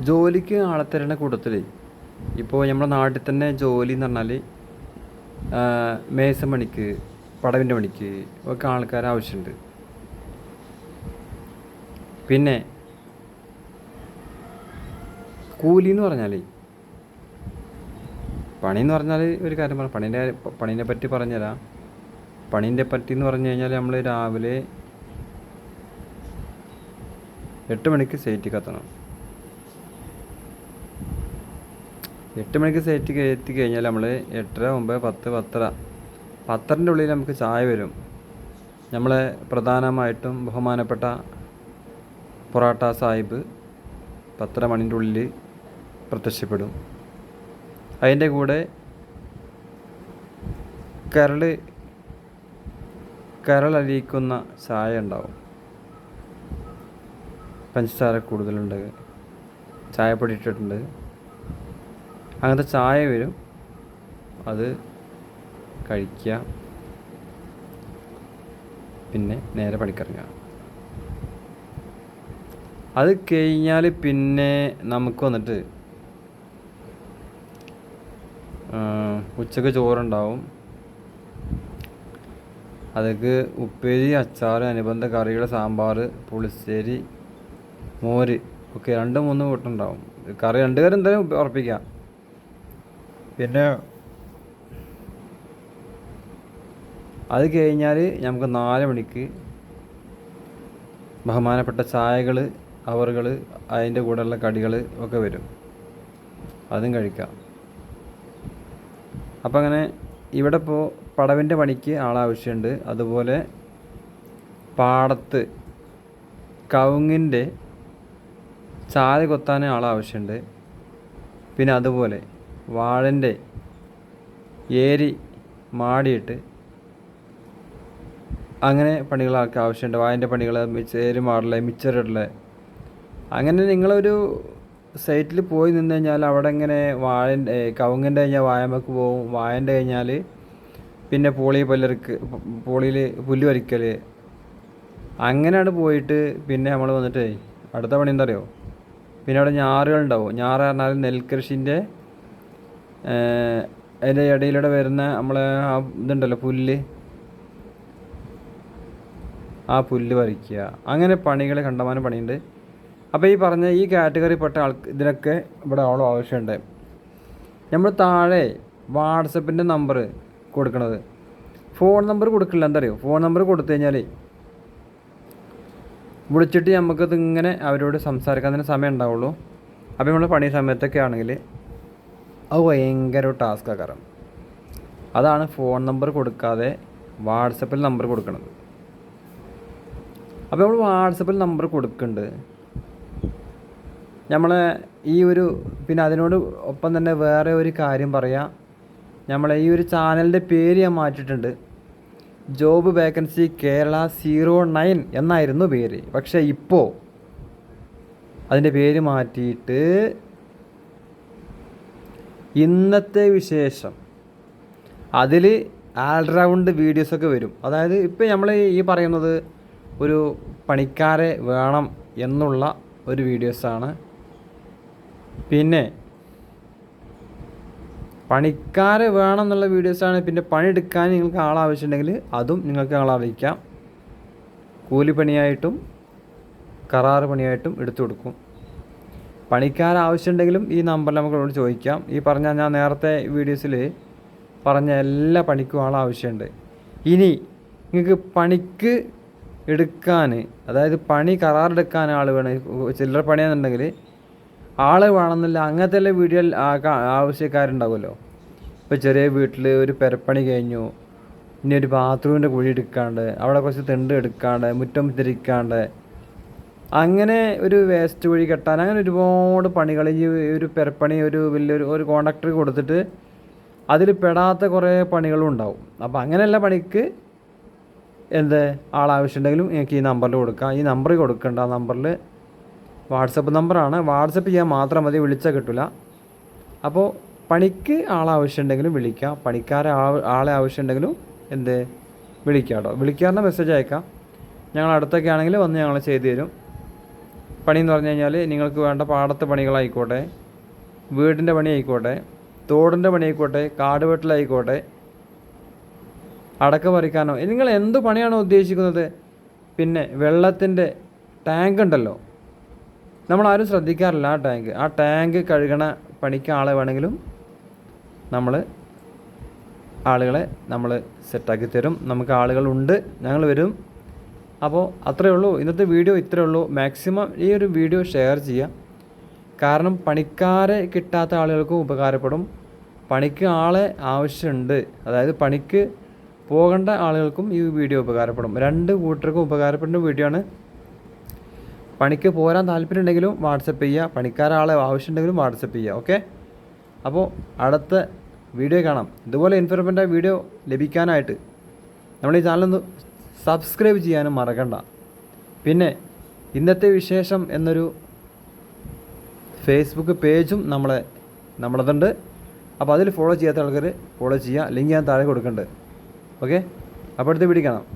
ജോലിക്ക് ആളെ തരുന്ന കൂട്ടത്തിൽ ഇപ്പോൾ നമ്മുടെ നാട്ടിൽ തന്നെ ജോലി എന്ന് പറഞ്ഞാൽ മേസൻ പണിക്ക്, പടവിൻ്റെ പണിക്ക് ഒക്കെ ആൾക്കാർ ആവശ്യമുണ്ട്. പിന്നെ കൂലി എന്ന് പറഞ്ഞാൽ, പണി എന്ന് പറഞ്ഞാൽ ഒരു കാര്യം പറയാം, പണീനെ പറ്റി പറഞ്ഞുതരാം. പണീൻ്റെ പറ്റി എന്ന് പറഞ്ഞു കഴിഞ്ഞാൽ നമ്മൾ രാവിലെ 8 മണിക്ക് സൈറ്റിൽ എത്തണം. 8 മണിക്ക് സൈറ്റിൽ എത്തിക്കഴിഞ്ഞാൽ നമ്മൾ 8:30, 9, 10, 10:30, 10:30 ഉള്ളിൽ നമുക്ക് ചായ വരും. നമ്മളെ പ്രധാനമായിട്ടും ബഹുമാനപ്പെട്ട പൊറാട്ട സാഹിബ് 10:30 മണിൻ്റെ ഉള്ളിൽ പ്രത്യക്ഷപ്പെടും. അതിൻ്റെ കൂടെ കരളലിയിക്കുന്ന ചായ ഉണ്ടാവും. പഞ്ചസാര കൂടുതലുണ്ട്, ചായപ്പൊടി ഇട്ടിട്ടുണ്ട്, അങ്ങനത്തെ ചായ വരും. അത് കഴിക്കുക, പിന്നെ നേരെ പണിക്കിറങ്ങുക. അത് കഴിഞ്ഞാൽ പിന്നെ നമുക്ക് വന്നിട്ട് ഉച്ചക്ക് ചോറുണ്ടാവും. അതൊക്കെ ഉപ്പേരി, അച്ചാർ, അനുബന്ധ കറികൾ, സാമ്പാർ, പുളിശ്ശേരി, മോര് ഒക്കെ 2-3 കൂട്ടുണ്ടാവും. കറി 2 കറി എന്തായാലും ഉറപ്പിക്കാം. പിന്നെ അത് കഴിഞ്ഞാൽ നമുക്ക് 4 മണിക്ക് ബഹുമാനപ്പെട്ട ചായകൾ, അവറുകൾ, അതിൻ്റെ കൂടെയുള്ള കടികൾ ഒക്കെ വരും. അതും കഴിക്കാം. അപ്പം അങ്ങനെ ഇവിടെ ഇപ്പോൾ പടവിൻ്റെ പണിക്ക് ആളാവശ്യമുണ്ട്. അതുപോലെ പാടത്ത് കവുങ്ങിൻ്റെ ചാല് കൊത്താൻ ആളാവശ്യമുണ്ട്. പിന്നെ അതുപോലെ വാഴൻ്റെ ഏരി മാടിയിട്ട് അങ്ങനെ പണികളൊക്കെ ആവശ്യമുണ്ട്. വാഴൻ്റെ പണികൾ, ഏരി മാടൽ, മിച്ചറിടൽ. അങ്ങനെ നിങ്ങളൊരു സൈറ്റിൽ പോയി നിന്ന് കഴിഞ്ഞാൽ അവിടെ ഇങ്ങനെ കവുങ്ങിൻ്റെ കഴിഞ്ഞാൽ വാഴമ്പക്ക് പോകും. വാഴൻ്റെ കഴിഞ്ഞാൽ പിന്നെ പോളിയിൽ പുല്ല് വരിക്കൽ. അങ്ങനെയാണ് പോയിട്ട് പിന്നെ നമ്മൾ വന്നിട്ട് അടുത്ത പണി എന്താ അറിയോ, പിന്നെ അവിടെ ഞാറുകളുണ്ടാവും. ഞാറ് പറഞ്ഞാൽ നെൽകൃഷിൻ്റെ അതിൻ്റെ ഇടയിലൂടെ വരുന്ന നമ്മളെ ഇതുണ്ടല്ലോ പുല്ല്, ആ പുല്ല് പറിക്കുക. അങ്ങനെ പണികൾ കണ്ടമാനം പണിയുണ്ട്. അപ്പോൾ ഈ പറഞ്ഞ ഈ കാറ്റഗറിപ്പെട്ട ഇതിനൊക്കെ ഇവിടെ ആളും ആവശ്യമുണ്ട്. നമ്മൾ താഴെ വാട്സപ്പിൻ്റെ നമ്പർ കൊടുക്കണത്, ഫോൺ നമ്പർ കൊടുക്കില്ല. എന്താ അറിയോ, ഫോൺ നമ്പർ കൊടുത്തു കഴിഞ്ഞാൽ വിളിച്ചിട്ട് നമുക്കത് ഇങ്ങനെ അവരോട് സംസാരിക്കാൻ തന്നെ സമയം ഉണ്ടാവുള്ളൂ. അപ്പോൾ നമ്മൾ പണി സമയത്തൊക്കെ ആണെങ്കിൽ അത് ഭയങ്കര ടാസ്ക് ആക്കാരം. അതാണ് ഫോൺ നമ്പർ കൊടുക്കാതെ വാട്സപ്പിൽ നമ്പർ കൊടുക്കണത്. അപ്പോൾ നമ്മൾ വാട്സപ്പിൽ നമ്പർ കൊടുക്കുന്നുണ്ട്. നമ്മളെ ഈ ഒരു പിന്നെ അതിനോട് ഒപ്പം തന്നെ വേറെ ഒരു കാര്യം പറയാം. നമ്മളെ ഈ ഒരു ചാനലിൻ്റെ പേര് ഞാൻ മാറ്റിയിട്ടുണ്ട്. ജോബ് വേക്കൻസി കേരള 09 എന്നായിരുന്നു പേര്. പക്ഷേ ഇപ്പോൾ അതിൻ്റെ പേര് മാറ്റിയിട്ട് ഇന്നത്തെ വിശേഷം, അതിൽ ആൾറൗണ്ട് വീഡിയോസൊക്കെ വരും. അതായത് ഇപ്പോൾ നമ്മൾ ഈ പറയുന്നത് ഒരു പണിക്കാരെ വേണം എന്നുള്ള ഒരു വീഡിയോസാണ്. പിന്നെ പണിക്കാരെ വേണം എന്നുള്ള വീഡിയോസാണ്. പിന്നെ പണിയെടുക്കാൻ നിങ്ങൾക്ക് ആളാവശ്യമുണ്ടെങ്കിൽ അതും നിങ്ങൾക്ക് ആളറിയിക്കാം. കൂലിപ്പണിയായിട്ടും കരാറ് പണിയായിട്ടും എടുത്തു കൊടുക്കും. പണിക്കാരാവശ്യമുണ്ടെങ്കിലും ഈ നമ്പറിൽ നമുക്കോട് ചോദിക്കാം. ഈ പറഞ്ഞ ഞാൻ നേരത്തെ വീഡിയോസിൽ പറഞ്ഞ എല്ലാ പണിക്കും ആളാവശ്യമുണ്ട്. ഇനി നിങ്ങൾക്ക് പണിക്ക് എടുക്കാൻ, അതായത് പണി കരാറെടുക്കാൻ ആൾ വേണം, ചില്ലറ പണിയാണെന്നുണ്ടെങ്കിൽ ആൾ വേണമെന്നില്ല, അങ്ങനത്തെ എല്ലാം വീഡിയോ ആവശ്യക്കാരുണ്ടാവുമല്ലോ. ഇപ്പോൾ ചെറിയ വീട്ടിൽ ഒരു പെരപ്പണി കഴിഞ്ഞു, ഇനി ഒരു ബാത്റൂമിൻ്റെ കുഴി എടുക്കാണ്ട്, അവിടെ കുറച്ച് തെണ്ട് എടുക്കാണ്ട്, മുറ്റം തിരിക്കാണ്ട്, അങ്ങനെ ഒരു വേസ്റ്റ് കുഴി കെട്ടാൻ, അങ്ങനെ ഒരുപാട് പണികൾ ഈ ഒരു പെരപ്പണി ഒരു വലിയൊരു കോൺട്രാക്ടർ കൊടുത്തിട്ട് അതിൽ പെടാത്ത കുറേ പണികളും ഉണ്ടാവും. അപ്പോൾ അങ്ങനെയുള്ള പണിക്ക് ആളാവശ്യമുണ്ടെങ്കിലും എനിക്ക് ഈ നമ്പറിൽ കൊടുക്കാം. ഈ നമ്പർ കൊടുക്കേണ്ട, ആ നമ്പറിൽ വാട്സപ്പ് നമ്പറാണ്. വാട്സപ്പ് ചെയ്യാൻ മാത്രം മതി, വിളിച്ചാൽ കിട്ടില്ല. അപ്പോൾ പണിക്ക് ആളാവശ്യമുണ്ടെങ്കിലും വിളിക്കാം, ആളെ ആവശ്യമുണ്ടെങ്കിലും വിളിക്കാം കേട്ടോ. വിളിക്കാറുണ്ട്, മെസ്സേജ് അയക്കാം. ഞങ്ങൾ അടുത്തൊക്കെ ആണെങ്കിൽ വന്ന് ഞങ്ങൾ ചെയ്തു തരും. പണി എന്ന് പറഞ്ഞു കഴിഞ്ഞാൽ നിങ്ങൾക്ക് വേണ്ട പാടത്തെ പണികളായിക്കോട്ടെ, വീടിൻ്റെ പണി ആയിക്കോട്ടെ, തോടിൻ്റെ പണി ആയിക്കോട്ടെ, കാട് വെട്ടലായിക്കോട്ടെ, അടക്ക പറിക്കാനോ, നിങ്ങൾ എന്ത് പണിയാണോ ഉദ്ദേശിക്കുന്നത്. പിന്നെ വെള്ളത്തിൻ്റെ ടാങ്ക് ഉണ്ടല്ലോ, നമ്മളാരും ശ്രദ്ധിക്കാറില്ല. ആ ടാങ്ക് കഴുകണ പണിക്ക് ആളെ വേണമെങ്കിലും ആളുകളെ നമ്മൾ സെറ്റാക്കി തരും. നമുക്ക് ആളുകളുണ്ട്, ഞങ്ങൾ വരും. അപ്പോൾ അത്രയേ ഉള്ളൂ. ഇന്നത്തെ വീഡിയോ ഇത്രയേ ഉള്ളൂ. മാക്സിമം ഈ ഒരു വീഡിയോ ഷെയർ ചെയ്യുക. കാരണം പണിക്കാരെ കിട്ടാത്ത ആളുകൾക്കും ഉപകാരപ്പെടും, പണിക്ക് ആളെ ആവശ്യമുണ്ട്, അതായത് പണിക്ക് പോകേണ്ട ആളുകൾക്കും ഈ വീഡിയോ ഉപകാരപ്പെടും. രണ്ട് കൂട്ടർക്കും ഉപകാരപ്പെടുന്ന വീഡിയോ ആണ്. പണിക്ക് പോരാൻ താല്പര്യമുണ്ടെങ്കിലും വാട്സപ്പ് ചെയ്യുക, പണിക്കാരാളെ ആവശ്യമുണ്ടെങ്കിലും വാട്സപ്പ് ചെയ്യുക. ഓക്കെ, അപ്പോൾ അടുത്ത വീഡിയോ കാണാം. ഇതുപോലെ ഇൻഫോർമേറ്റീവായ വീഡിയോ ലഭിക്കാനായിട്ട് നമ്മൾ ഈ ചാനലൊന്ന് സബ്സ്ക്രൈബ് ചെയ്യാനും മറക്കണ്ട. പിന്നെ ഇന്നത്തെ വിശേഷം എന്നൊരു ഫേസ്ബുക്ക് പേജും നമ്മളതുണ്ട്. അപ്പോൾ അതിൽ ഫോളോ ചെയ്യാത്ത ആൾക്കാർ ഫോളോ ചെയ്യുക. ലിങ്ക് ഞാൻ താഴെ കൊടുക്കുന്നുണ്ട്. ഓക്കെ, അപ്പോൾ അടുത്ത വീഡിയോ കാണാം.